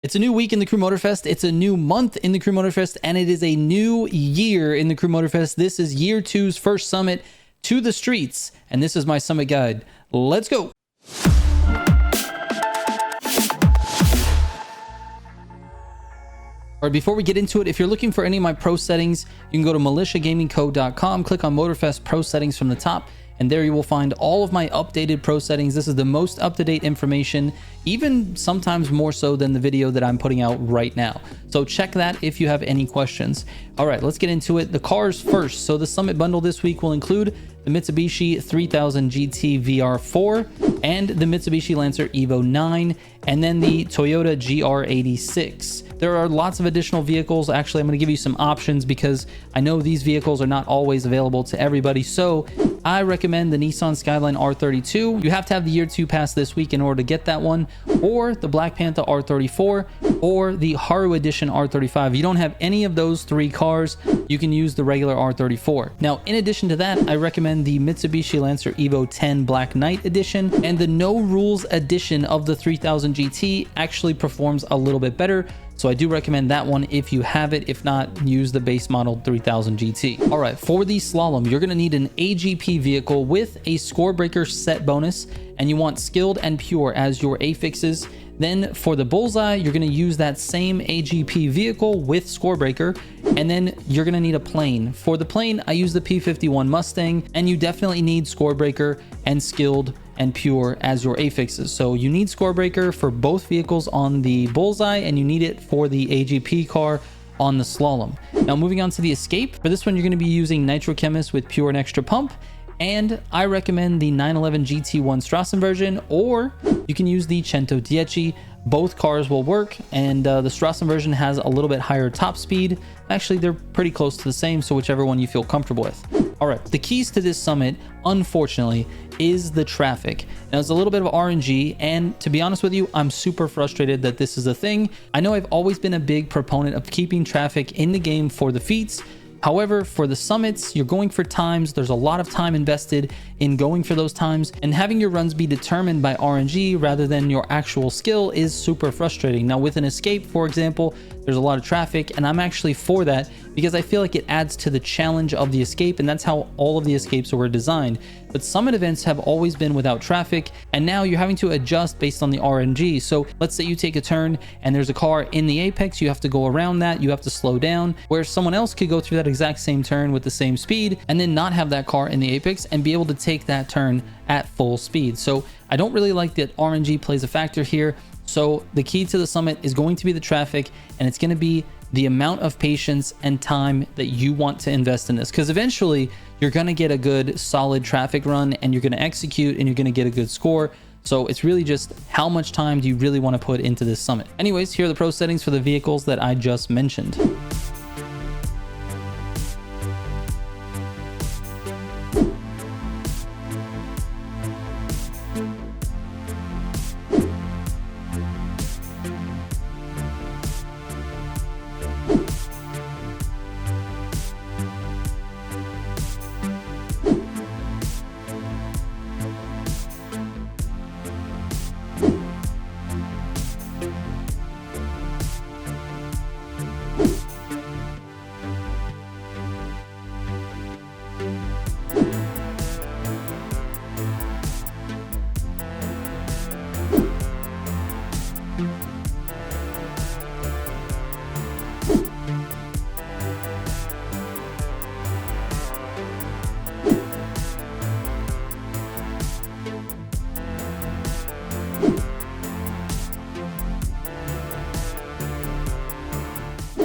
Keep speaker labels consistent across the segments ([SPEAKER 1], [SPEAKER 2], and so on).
[SPEAKER 1] It's a new week in the Crew Motorfest, it's a new month in the Crew Motorfest, and it is a new year in the Crew Motorfest. This is year 2's first summit to the streets, and this is my summit guide. Let's go. All right, before we get into it, if you're looking for any of my pro settings, you can go to militiagamingco.com, click on Motorfest Pro Settings from the top, and there you will find all of my updated pro settings. This is the most up-to-date information, even sometimes more so than the video that I'm putting out right now. So check that if you have any questions. All right, let's get into it. The cars first. So the Summit bundle this week will include the Mitsubishi 3000 GT VR4 and the Mitsubishi Lancer Evo 9, and then the Toyota GR86. There are lots of additional vehicles. Actually, I'm going to give you some options because I know these vehicles are not always available to everybody. So I recommend the Nissan Skyline R32. You have to have the year 2 pass this week in order to get that one, or the Black Panther R34, or the Haru Edition R35. If you don't have any of those 3 cars, you can use the regular R34. Now, in addition to that, I recommend the Mitsubishi Lancer Evo 10 Black Knight Edition, and the No Rules Edition of the 3000 GT actually performs a little bit better. So I do recommend that one if you have it. If not, use the base model 3000 GT. All right, for the slalom, you're gonna need an AGP vehicle with a score breaker set bonus, and you want skilled and pure as your affixes. Then for the bullseye, you're gonna use that same AGP vehicle with score breaker, and then you're gonna need a plane. For the plane, I use the P51 Mustang, and you definitely need score breaker and skilled and pure as your affixes. So you need score breaker for both vehicles on the bullseye, and you need it for the AGP car on the slalom. Now moving on to the escape. For this one, you're gonna be using Nitro Chemist with pure and extra pump, and I recommend the 911 GT1 Strassen version, or you can use the Cento Dieci. Both cars will work, and the Strassen version has a little bit higher top speed. Actually, they're pretty close to the same, so whichever one you feel comfortable with. All right, the keys to this summit, unfortunately, is the traffic. Now, it's a little bit of RNG, and to be honest with you, I'm super frustrated that this is a thing. I know I've always been a big proponent of keeping traffic in the game for the feats. However, for the summits, you're going for times. There's a lot of time invested in going for those times, and having your runs be determined by RNG rather than your actual skill is super frustrating. Now, with an escape, for example, there's a lot of traffic, and I'm actually for that because I feel like it adds to the challenge of the escape, and that's how all of the escapes were designed. But summit events have always been without traffic, and now you're having to adjust based on the RNG. So let's say you take a turn and there's a car in the apex, you have to go around that, you have to slow down, where someone else could go through that exact same turn with the same speed and then not have that car in the apex and be able to take that turn at full speed. So I don't really like that RNG plays a factor here. So the key to the summit is going to be the traffic, and it's going to be the amount of patience and time that you want to invest in this, because eventually you're going to get a good solid traffic run and you're going to execute and you're going to get a good score. So it's really just how much time do you really want to put into this summit. Anyways, here are the pro settings for the vehicles that I just mentioned.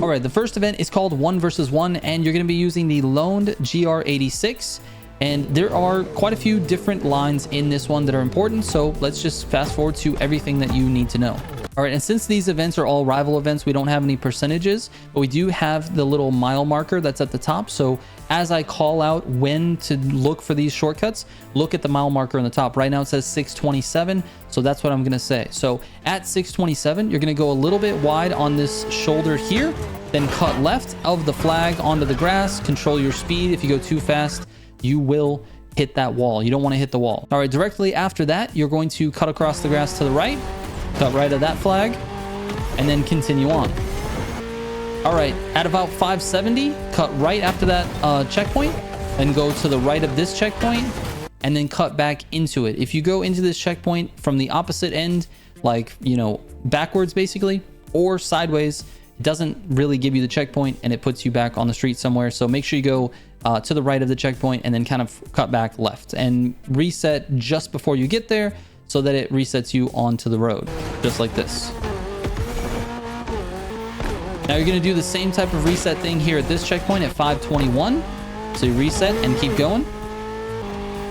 [SPEAKER 1] All right, the first event is called 1 vs 1, and you're going to be using the loaned GR86, and there are quite a few different lines in this one that are important, so let's just fast forward to everything that you need to know. All right, and since these events are all rival events, we don't have any percentages, but we do have the little mile marker that's at the top. So as I call out when to look for these shortcuts, look at the mile marker on the top. Right now it says 627, so that's what I'm gonna say. So at 627, you're gonna go a little bit wide on this shoulder here, then cut left of the flag onto the grass, control your speed. If you go too fast, you will hit that wall. You don't want to hit the wall. All right, directly after that, you're going to cut across the grass to the right, cut right of that flag, and then continue on. All right, at about 570, cut right after that checkpoint, and go to the right of this checkpoint, and then cut back into it. If you go into this checkpoint from the opposite end, like, you know, backwards basically, or sideways, it doesn't really give you the checkpoint, and it puts you back on the street somewhere. So make sure you go to the right of the checkpoint and then kind of cut back left and reset just before you get there so that it resets you onto the road, just like this. Now you're going to do the same type of reset thing here at this checkpoint at 521. So you reset and keep going.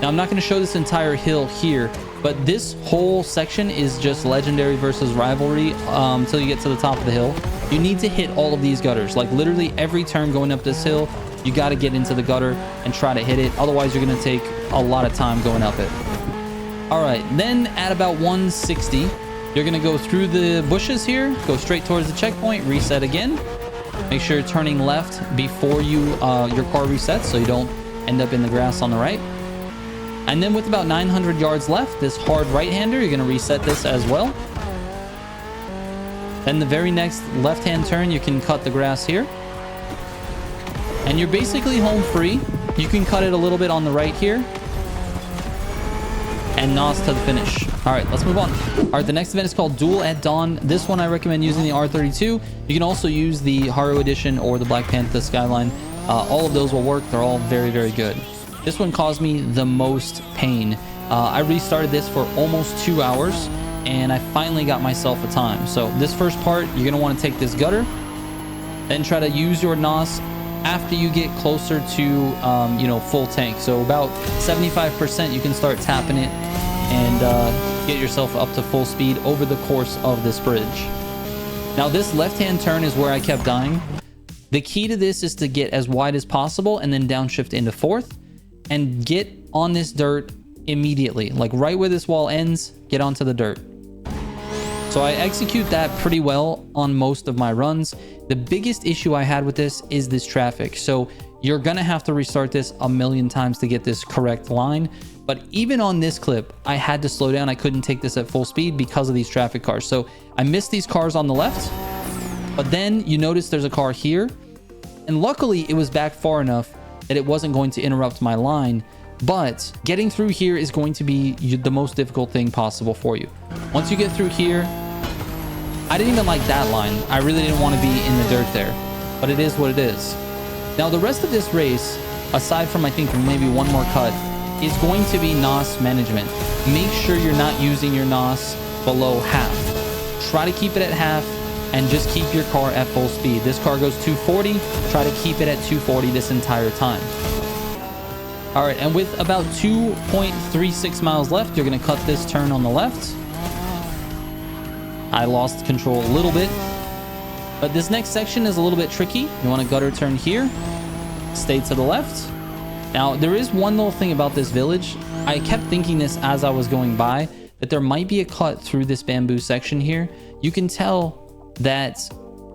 [SPEAKER 1] Now I'm not going to show this entire hill here, but this whole section is just legendary versus rivalry until you get to the top of the hill. You need to hit all of these gutters. Like literally every turn going up this hill, you got to get into the gutter and try to hit it. Otherwise you're going to take a lot of time going up it. All right, then at about 160, you're going to go through the bushes here, go straight towards the checkpoint, reset again. Make sure you're turning left before you your car resets so you don't end up in the grass on the right. And then with about 900 yards left, this hard right-hander, you're going to reset this as well. Then the very next left-hand turn, you can cut the grass here. And you're basically home free. You can cut it a little bit on the right here. And NOS to the finish. All right, let's move on. All right, the next event is called Duel at Dawn. This one I recommend using the R32. You can also use the Haru Edition or the Black Panther Skyline. All of those will work. They're all very, very good. This one caused me the most pain. I restarted this for almost 2 hours, and I finally got myself a time. So this first part, you're going to want to take this gutter, then try to use your NOS after you get closer to, you know, full tank. So about 75%, you can start tapping it and get yourself up to full speed over the course of this bridge. Now this left-hand turn is where I kept dying. The key to this is to get as wide as possible and then downshift into fourth and get on this dirt immediately. Like right where this wall ends, get onto the dirt. So I execute that pretty well on most of my runs. The biggest issue I had with this is this traffic. So you're gonna have to restart this a million times to get this correct line. But even on this clip, I had to slow down. I couldn't take this at full speed because of these traffic cars. So I missed these cars on the left, but then you notice there's a car here. And luckily it was back far enough that it wasn't going to interrupt my line. But getting through here is going to be the most difficult thing possible for you. Once you get through here, I didn't even like that line. I really didn't want to be in the dirt there, but it is what it is. Now the rest of this race, aside from I think maybe one more cut, is going to be NOS management. Make sure you're not using your NOS below half. Try to keep it at half and just keep your car at full speed. This car goes 240. Try to keep it at 240 this entire time. All right, and with about 2.36 miles left, you're going to cut this turn on the left. I lost control a little bit, but this next section is a little bit tricky. You want to gutter turn here, stay to the left. Now, there is one little thing about this village. I kept thinking this as I was going by, that there might be a cut through this bamboo section here. You can tell that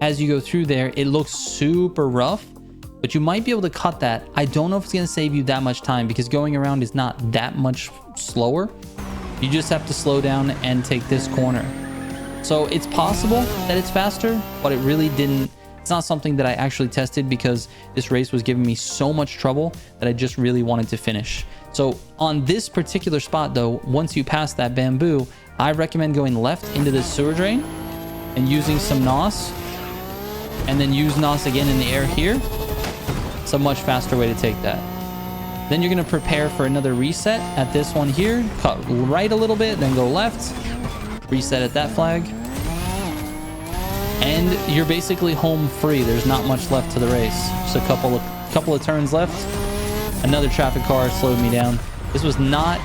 [SPEAKER 1] as you go through there, it looks super rough, but you might be able to cut that. I don't know if it's going to save you that much time because going around is not that much slower. You just have to slow down and take this corner. So it's possible that it's faster, but it really didn't. It's not something that I actually tested because this race was giving me so much trouble that I just really wanted to finish. So on this particular spot though, once you pass that bamboo, I recommend going left into this sewer drain and using some NOS, and then use NOS again in the air here. It's a much faster way to take that. Then you're going to prepare for another reset at this one here. Cut right a little bit, then go left. Reset at that flag. And you're basically home free. There's not much left to the race. Just a couple of turns left. Another traffic car slowed me down. This was not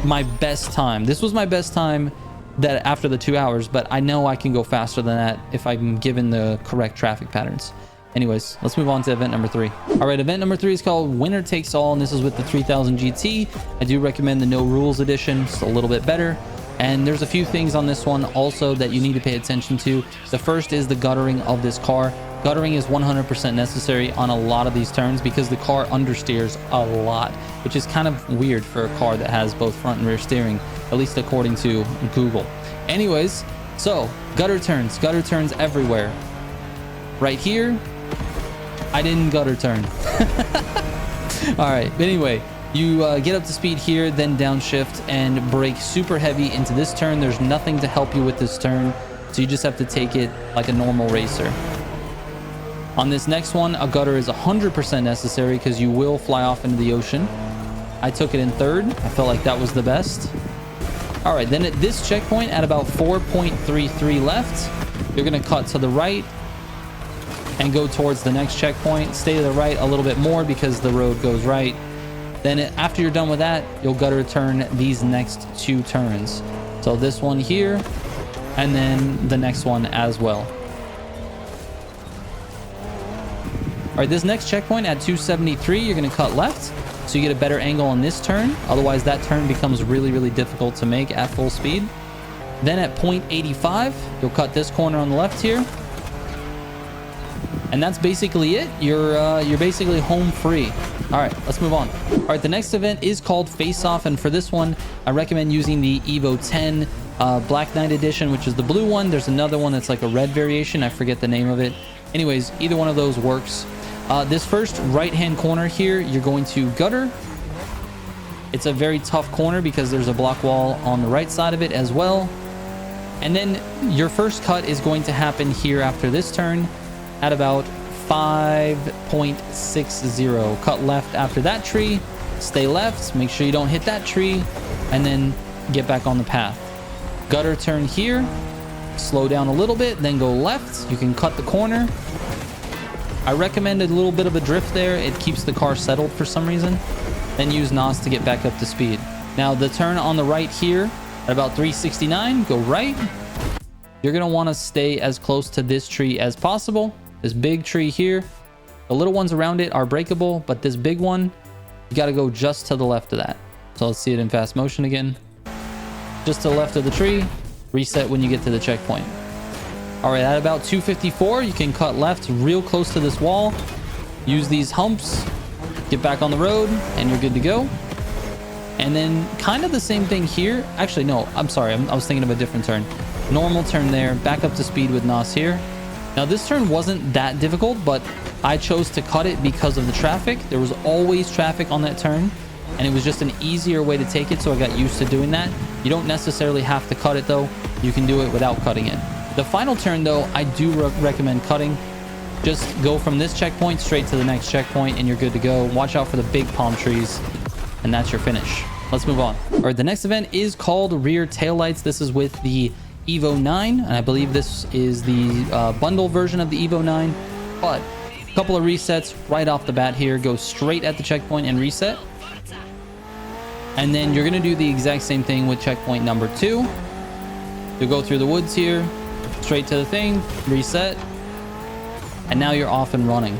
[SPEAKER 1] my best time. This was my best time that after the 2 hours, but I know I can go faster than that if I'm given the correct traffic patterns. Anyways, let's move on to event number 3. All right, event number 3 is called Winner Takes All, and this is with the 3000 GT. I do recommend the No Rules edition. It's a little bit better. And there's a few things on this one also that you need to pay attention to. The first is the guttering of this car. Guttering is 100% necessary on a lot of these turns because the car understeers a lot, which is kind of weird for a car that has both front and rear steering, at least according to Google. Anyways, So gutter turns everywhere. Right here, I didn't gutter turn. All right, but anyway, you get up to speed here, then downshift and brake super heavy into this turn. There's nothing to help you with this turn, so you just have to take it like a normal racer. On this next one, a gutter is 100% necessary because you will fly off into the ocean. I took it in third. I felt like that was the best. All right, then at this checkpoint at about 4.33 left, you're going to cut to the right and go towards the next checkpoint. Stay to the right a little bit more because the road goes right. Then after you're done with that, you'll gutter turn these next two turns. So this one here, and then the next one as well. All right, this next checkpoint at 273, you're going to cut left. So you get a better angle on this turn. Otherwise, that turn becomes really, really difficult to make at full speed. Then at 0.85, you'll cut this corner on the left here. And that's basically it. You're basically home free. All right, let's move on. All right, the next event is called Faceoff. And for this one, I recommend using the Evo 10 Black Knight Edition, which is the blue one. There's another one that's like a red variation. I forget the name of it. Anyways, either one of those works. This first right-hand corner here, you're going to gutter. It's a very tough corner because there's a block wall on the right side of it as well. And then your first cut is going to happen here after this turn at about 5.60. Cut left after that tree, stay left, make sure you don't hit that tree, and then get back on the path. Gutter turn here, slow down a little bit, then go left. You can cut the corner. I recommend a little bit of a drift there. It keeps the car settled for some reason. Then use NOS to get back up to speed. Now the turn on the right here at about 369, go right. You're going to want to stay as close to this tree as possible. This big tree here. The little ones around it are breakable, but this big one, you got to go just to the left of that. So let's see it in fast motion again. Just to the left of the tree. Reset when you get to the checkpoint. All right, at about 254, you can cut left real close to this wall. Use these humps, get back on the road, and you're good to go. And then kind of the same thing here. Actually, no, I'm sorry. I was thinking of a different turn. Normal turn there, back up to speed with NOS here. Now, this turn wasn't that difficult, but I chose to cut it because of the traffic. There was always traffic on that turn, and it was just an easier way to take it, so I got used to doing that. You don't necessarily have to cut it, though. You can do it without cutting it. The final turn, though, I do recommend cutting. Just go from this checkpoint straight to the next checkpoint, and you're good to go. Watch out for the big palm trees, and that's your finish. Let's move on. All right, the next event is called Rear Taillights. This is with the Evo 9, and I believe this is the bundle version of the Evo 9. But a couple of resets right off the bat here. Go straight at the checkpoint and reset. And then you're going to do the exact same thing with checkpoint number 2. You'll go through the woods here, straight to the thing, reset, and now you're off and running.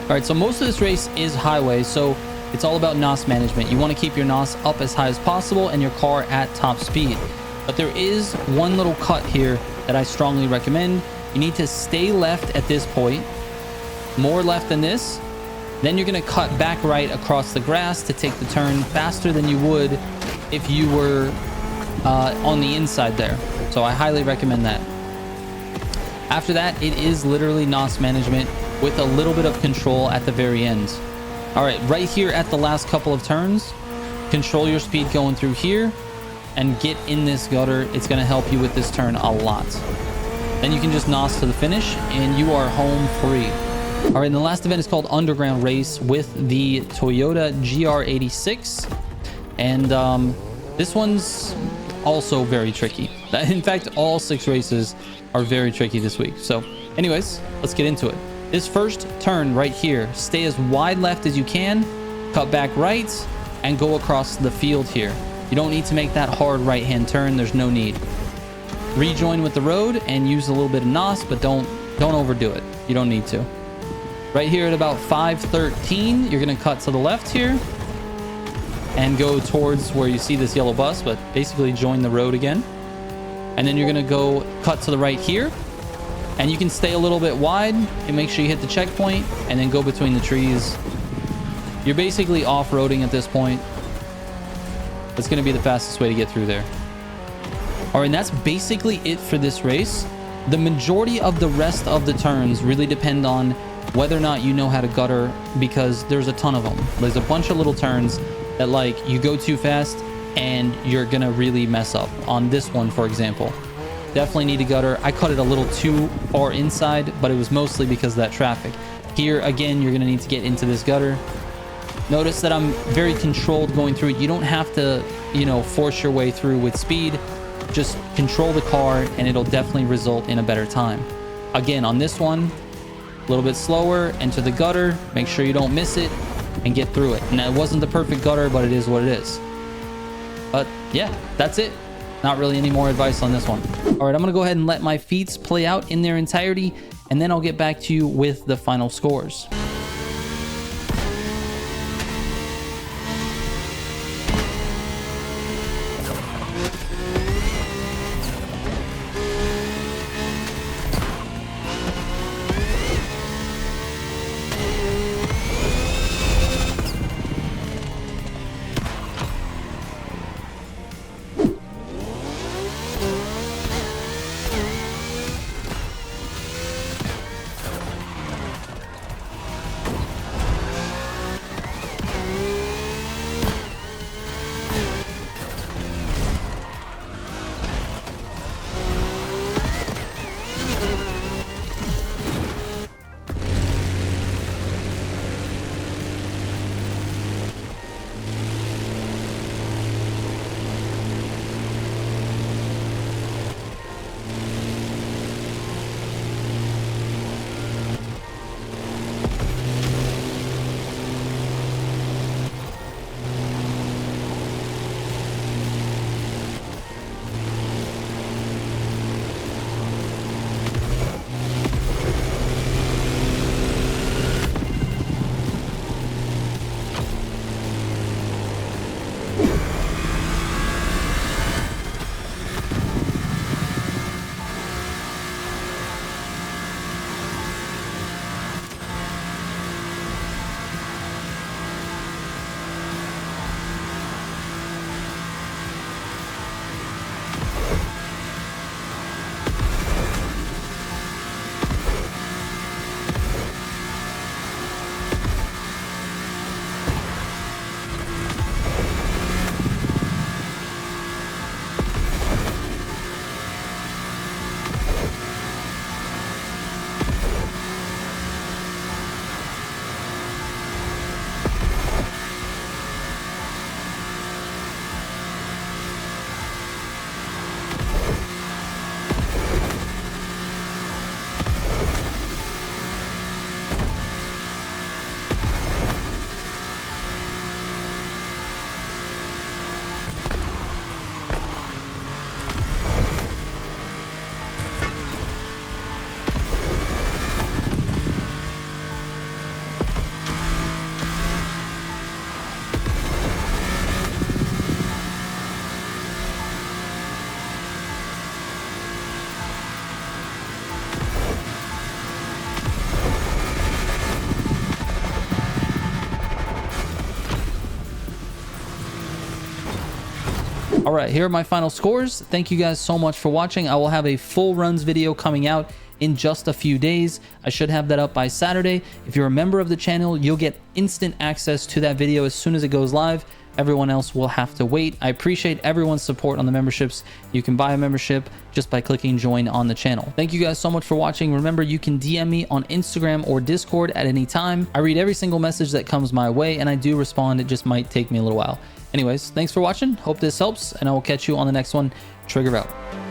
[SPEAKER 1] All right, so most of this race is highway, so it's all about NOS management. You want to keep your NOS up as high as possible and your car at top speed. But there is one little cut here that I strongly recommend. You need to stay left at this point, more left than this. Then you're going to cut back right across the grass to take the turn faster than you would if you were on the inside there. So I highly recommend that. After that, it is literally NOS management with a little bit of control at the very end. All right, right here at the last couple of turns, control your speed going through here and get in this gutter. It's going to help you with this turn a lot. Then you can just NOS to the finish and you are home free. All right, and the last event is called Underground Race with the Toyota GR86. And this one's also very tricky. In fact, all 6 races are very tricky this week. So anyways, let's get into it. This first turn right here, stay as wide left as you can, cut back right, and go across the field here. You don't need to make that hard right-hand turn. There's no need. Rejoin with the road and use a little bit of NOS, but don't overdo it. You don't need to. Right here at about 513, you're going to cut to the left here and go towards where you see this yellow bus, but basically join the road again. And then you're going to go cut to the right here. And you can stay a little bit wide and make sure you hit the checkpoint and then go between the trees. You're basically off-roading at this point. It's going to be the fastest way to get through there. All right, and that's basically it for this race. The majority of the rest of the turns really depend on whether or not you know how to gutter, because there's a ton of them. There's a bunch of little turns that, like, you go too fast and you're gonna really mess up. On this one, for example, definitely need to gutter. I cut it a little too far inside, but it was mostly because of that traffic. Here, again, you're gonna need to get into this gutter. Notice that I'm very controlled going through it. You don't have to, you know, force your way through with speed. Just control the car and it'll definitely result in a better time. Again, on this one, a little bit slower, enter the gutter, make sure you don't miss it, and get through it. And that wasn't the perfect gutter, but it is what it is. But yeah, that's it. Not really any more advice on this one. All right, I'm gonna go ahead and let my feats play out in their entirety, and then I'll get back to you with the final scores. All right, here are my final scores. Thank you guys so much for watching. I will have a full runs video coming out in just a few days. I should have that up by Saturday. If you're a member of the channel, you'll get instant access to that video as soon as it goes live. Everyone else will have to wait. I appreciate everyone's support on the memberships. You can buy a membership just by clicking join on the channel. Thank you guys so much for watching. Remember, you can DM me on Instagram or Discord at any time. I read every single message that comes my way, and I do respond. It just might take me a little while. Anyways, thanks for watching. Hope this helps, and I will catch you on the next one. Trigger out.